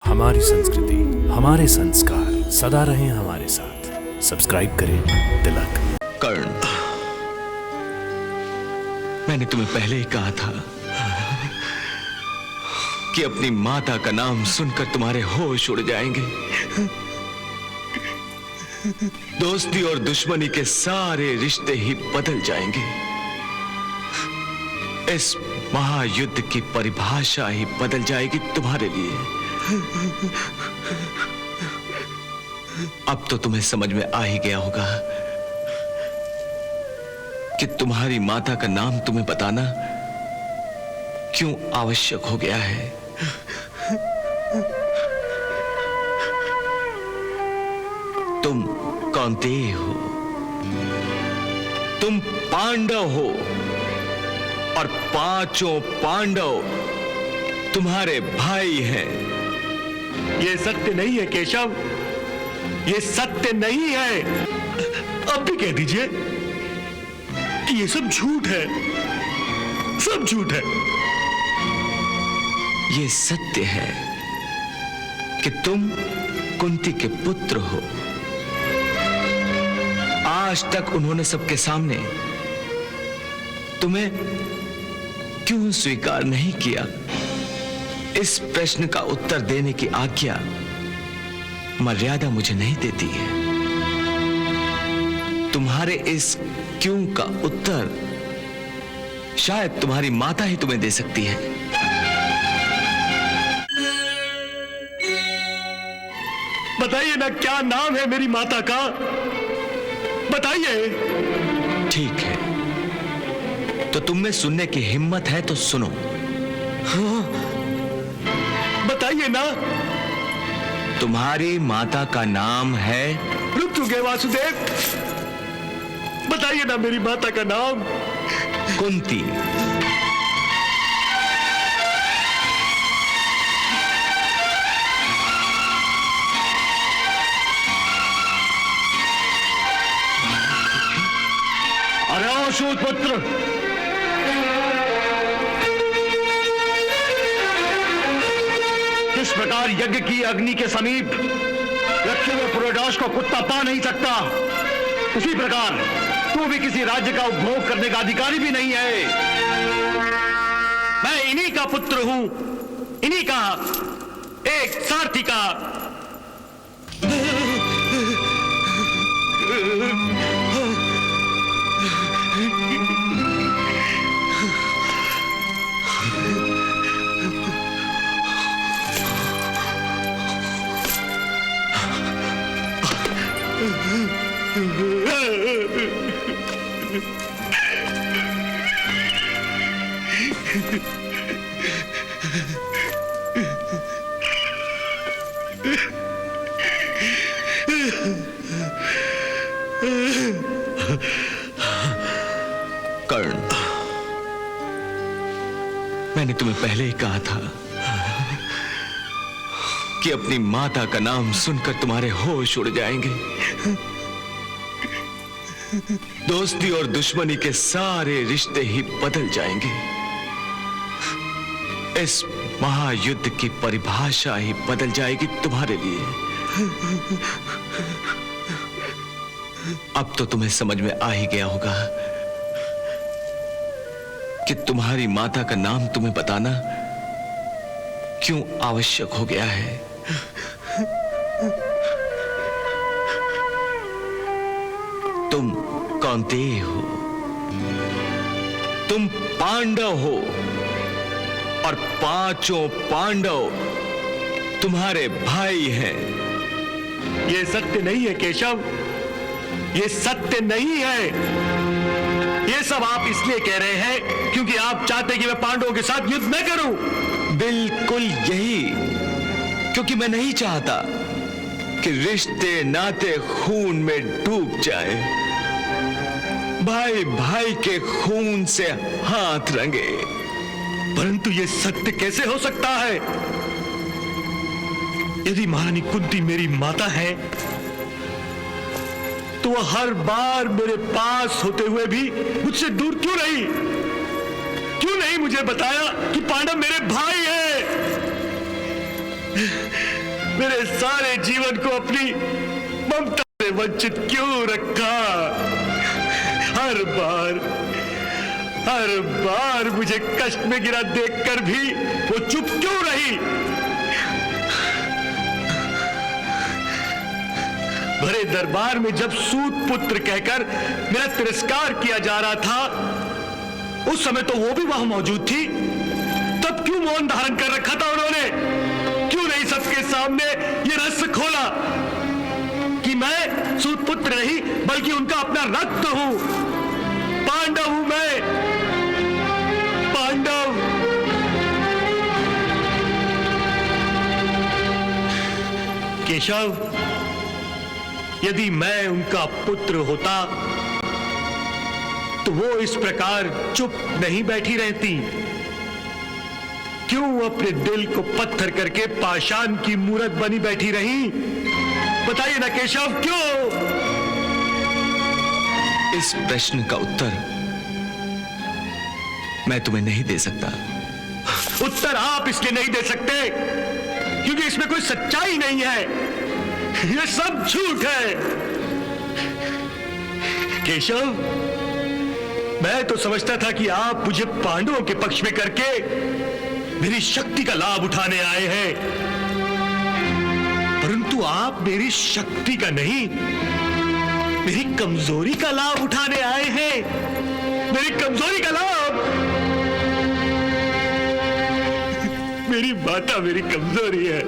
हमारी संस्कृति, हमारे संस्कार सदा रहें हमारे साथ। सब्सक्राइब करें तिलक। कर्ण, मैंने तुम्हें पहले ही कहा था कि अपनी माता का नाम सुनकर तुम्हारे होश उड़ जाएंगे। दोस्ती और दुश्मनी के सारे रिश्ते ही बदल जाएंगे। इस महायुद्ध की परिभाषा ही बदल जाएगी तुम्हारे लिए। अब तो तुम्हें समझ में आ ही गया होगा कि तुम्हारी माता का नाम तुम्हें बताना क्यों आवश्यक हो गया है। तुम कौंतेय हो, तुम पांडव हो और पांचों पांडव तुम्हारे भाई हैं। ये सत्य नहीं है केशव, ये सत्य नहीं है। अब भी कह दीजिए कि ये सब झूठ है, सब झूठ है। ये सत्य है कि तुम कुंती के पुत्र हो। आज तक उन्होंने सबके सामने तुम्हें क्यों स्वीकार नहीं किया? इस प्रश्न का उत्तर देने की आज्ञा मर्यादा मुझे नहीं देती है। तुम्हारे इस क्यों का उत्तर शायद तुम्हारी माता ही तुम्हें दे सकती है। बताइए ना, क्या नाम है मेरी माता का? बताइए। ठीक है, तो तुम में सुनने की हिम्मत है तो सुनो। हाँ, बताइए ना। तुम्हारी माता का नाम है? रुक चुके वासुदेव, बताइए ना मेरी माता का नाम। कुंती। अरे शूरपुत्र, किस प्रकार यज्ञ की अग्नि के समीप रखे हुए पुरोडाश को कुत्ता पा नहीं सकता, उसी प्रकार तू भी किसी राज्य का उपभोग करने का अधिकारी भी नहीं है। मैं इन्हीं का पुत्र हूं, इन्हीं का एक सारथी का। कर्ण, मैंने तुम्हें पहले ही कहा था कि अपनी माता का नाम सुनकर तुम्हारे होश उड़ जाएंगे। दोस्ती और दुश्मनी के सारे रिश्ते ही बदल जाएंगे। इस महायुद्ध की परिभाषा ही बदल जाएगी तुम्हारे लिए। अब तो तुम्हें समझ में आ ही गया होगा कि तुम्हारी माता का नाम तुम्हें बताना क्यों आवश्यक हो गया है। तुम कौंतेय हो, तुम पांडव हो और पांचों पांडव तुम्हारे भाई हैं। ये सत्य नहीं है केशव, ये सत्य नहीं है। ये सब आप इसलिए कह रहे हैं क्योंकि आप चाहते कि मैं पांडवों के साथ युद्ध न करूं। बिल्कुल यही, क्योंकि मैं नहीं चाहता कि रिश्ते नाते खून में डूब जाए, भाई भाई के खून से हाथ रंगे। परंतु ये सत्य कैसे हो सकता है? यदि महारानी कुंती मेरी माता है तो वह हर बार मेरे पास होते हुए भी मुझसे दूर क्यों रही? क्यों नहीं मुझे बताया कि पांडव मेरे भाई हैं? मेरे सारे जीवन को अपनी ममता से वंचित क्यों रखा? हर बार मुझे कष्ट में गिरा देखकर भी वो चुप क्यों रही? भरे दरबार में जब सूत पुत्र कहकर मेरा तिरस्कार किया जा रहा था, उस समय तो वो भी वहां मौजूद थी। तब क्यों मौन धारण कर रखा था उन्होंने? क्यों नहीं सबके सामने ये रहस्य खोला कि मैं सूत पुत्र नहीं बल्कि उनका अपना रक्त हूं, पांडव हूं मैं, पांडव। केशव, यदि मैं उनका पुत्र होता तो वो इस प्रकार चुप नहीं बैठी रहती। क्यों अपने दिल को पत्थर करके पाषाण की मूरत बनी बैठी रही? बताइए ना केशव, क्यों? इस प्रश्न का उत्तर मैं तुम्हें नहीं दे सकता। उत्तर आप इसलिए नहीं दे सकते क्योंकि इसमें कोई सच्चाई नहीं है, ये सब झूठ है। केशव, मैं तो समझता था कि आप मुझे पांडवों के पक्ष में करके मेरी शक्ति का लाभ उठाने आए हैं, परंतु आप मेरी शक्ति का नहीं, मेरी कमजोरी का लाभ उठाने आए हैं। मेरी कमजोरी का लाभ। मेरी माता मेरी कमजोरी है।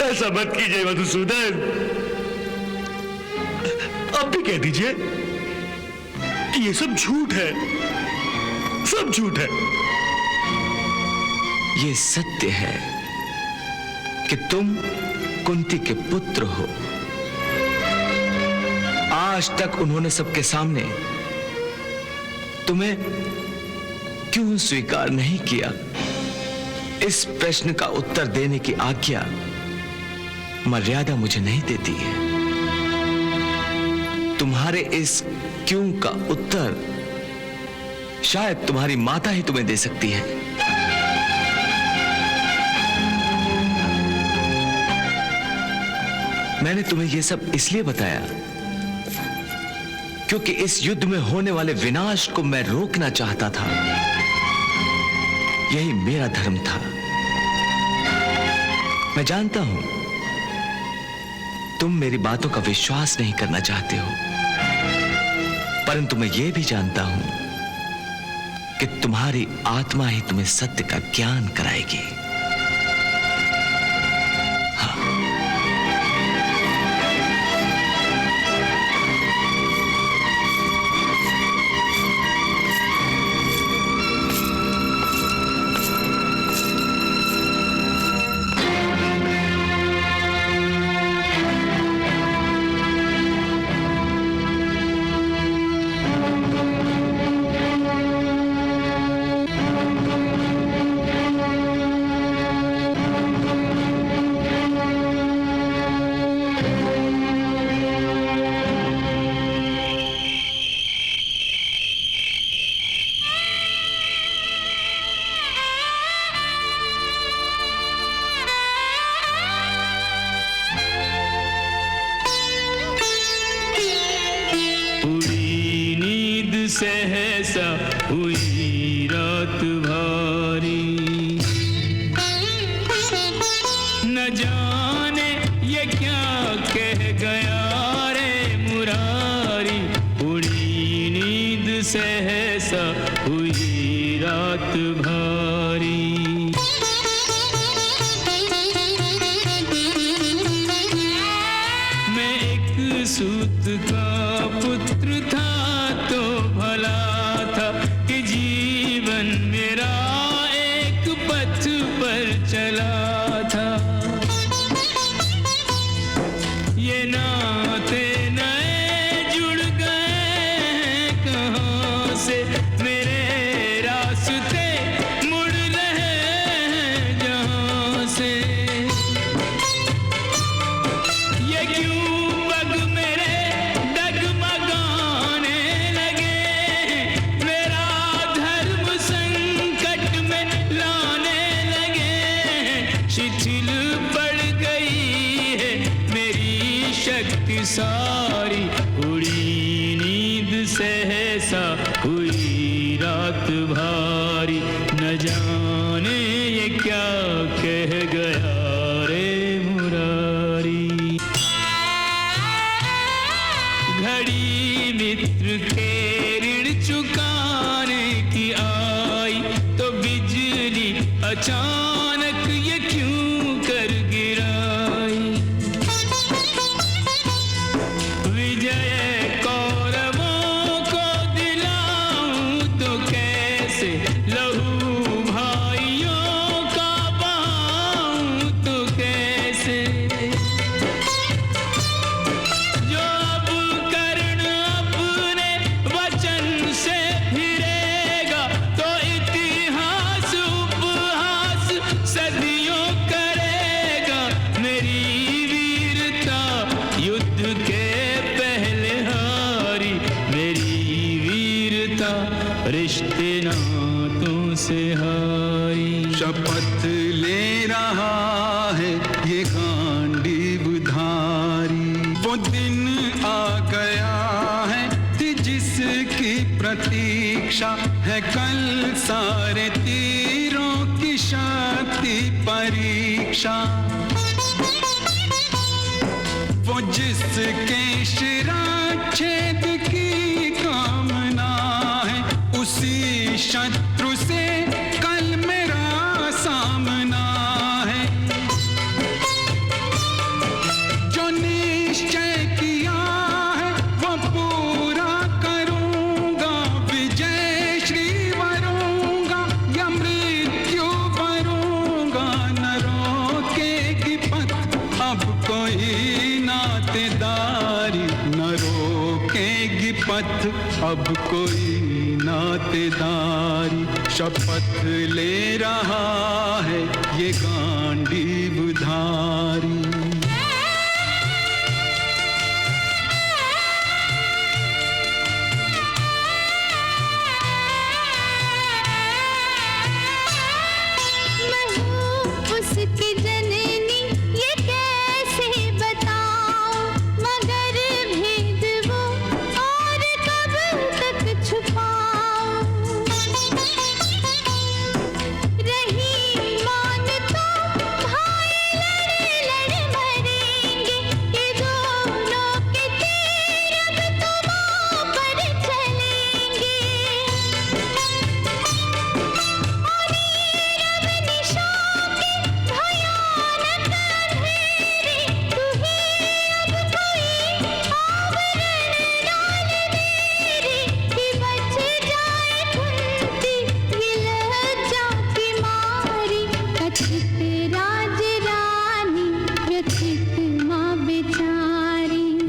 ऐसा मत कीजिए मधुसूदन, अब भी कह दीजिए कि ये सब झूठ है, सब झूठ है। ये सत्य है कि तुम कुंती के पुत्र हो। आज तक उन्होंने सबके सामने तुम्हें क्यों स्वीकार नहीं किया? इस प्रश्न का उत्तर देने की आज्ञा मर्यादा मुझे नहीं देती है। तुम्हारे इस क्यों का उत्तर शायद तुम्हारी माता ही तुम्हें दे सकती है। मैंने तुम्हें यह सब इसलिए बताया क्योंकि इस युद्ध में होने वाले विनाश को मैं रोकना चाहता था। यही मेरा धर्म था। मैं जानता हूं तुम मेरी बातों का विश्वास नहीं करना चाहते हो, परंतु मैं यह भी जानता हूं कि तुम्हारी आत्मा ही तुम्हें सत्य का ज्ञान कराएगी। सारी, उड़ी नींद सहसा हुई रात भारी। न जाने ये क्या कह गया रे मुरारी। घड़ी मित्र के ऋण चुकाने की आई, तो बिजली अचानक ये क्यों कर गिराई। विजय कौरवों को दिलाऊं तो कैसे, लहू भाइयों का बहाऊं तो कैसे। जो अब कर्ण अपने वचन से फिरेगा, तो इतिहास उपहास सदियों करेगा। मेरी वीरता युद्ध के पहले हारी, मेरी वीरता रिश्ते नातों से हारी। शपथ ले रहा है ये गांडीवधारी, वो दिन आ गया है जिसकी प्रतीक्षा है कल सारे तीरों की शक्ति परीक्षा। वो जिसके शिराच्छेद की कामना है, उसी शत्रु से कल मेरा सामना है। जो निश्चय किया है वो पूरा करूंगा, विजय श्री वरूंगा या मृत्यु वरूंगा। न रोकेगी पथ अब कोई नातेदारी, न रोकेगी पथ अब कोई नातेदारी। शपथ ले रहा है ये गांडीवधारी। उसकी जननी ये कैसे बताऊं, मगर भेद वो और कब तक छुपाऊं। रही मान तो भाई लड़ लड़ मरेंगे, ये दोनों के तीर अब तुम पर चलेंगे।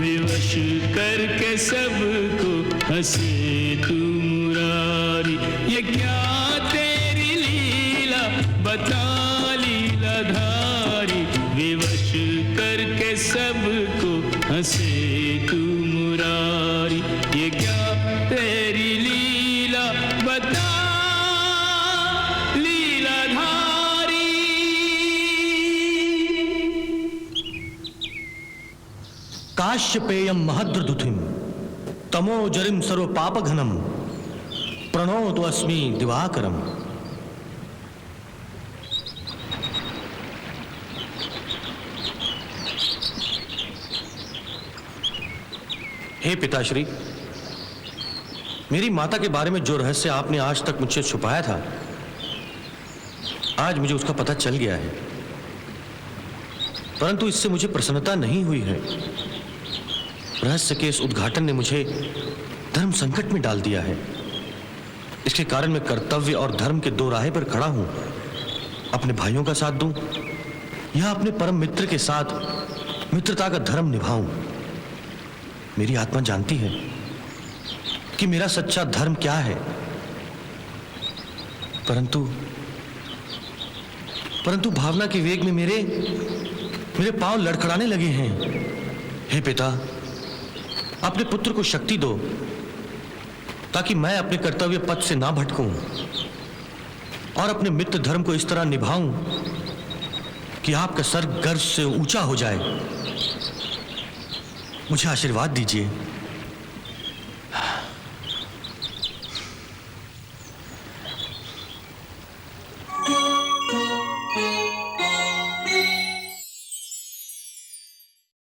विवश करके सबको हंसे तू मुरारी। ये क्या तेरी लीला बता लीलाधारी। विवश करके सबको हंसे तू मुरारी। ये क्या तेरी लीला बता लीलाधारी। काश्यपेयं महद्रदुथिं तमोजरिं सर्वपापघनं प्रणोतु अस्मि दिवाकरम्। हे पिताश्री, मेरी माता के बारे में जो रहस्य आपने आज तक मुझसे छुपाया था, आज मुझे उसका पता चल गया है। परंतु इससे मुझे प्रसन्नता नहीं हुई है। रहस्य के इस उद्घाटन ने मुझे धर्म संकट में डाल दिया है। इसके कारण मैं कर्तव्य और धर्म के दो राहे पर खड़ा हूं। अपने भाइयों का साथ दूं या अपने परम मित्र के साथ मित्रता का धर्म निभाऊं। मेरी आत्मा जानती है कि मेरा सच्चा धर्म क्या है, परंतु भावना के वेग में मेरे पांव लड़खड़ाने लगे हैं। हे पिता, अपने पुत्र को शक्ति दो ताकि मैं अपने कर्तव्य पथ से ना भटकूं और अपने मित्र धर्म को इस तरह निभाऊं कि आपका सर गर्व से ऊंचा हो जाए। मुझे आशीर्वाद दीजिए।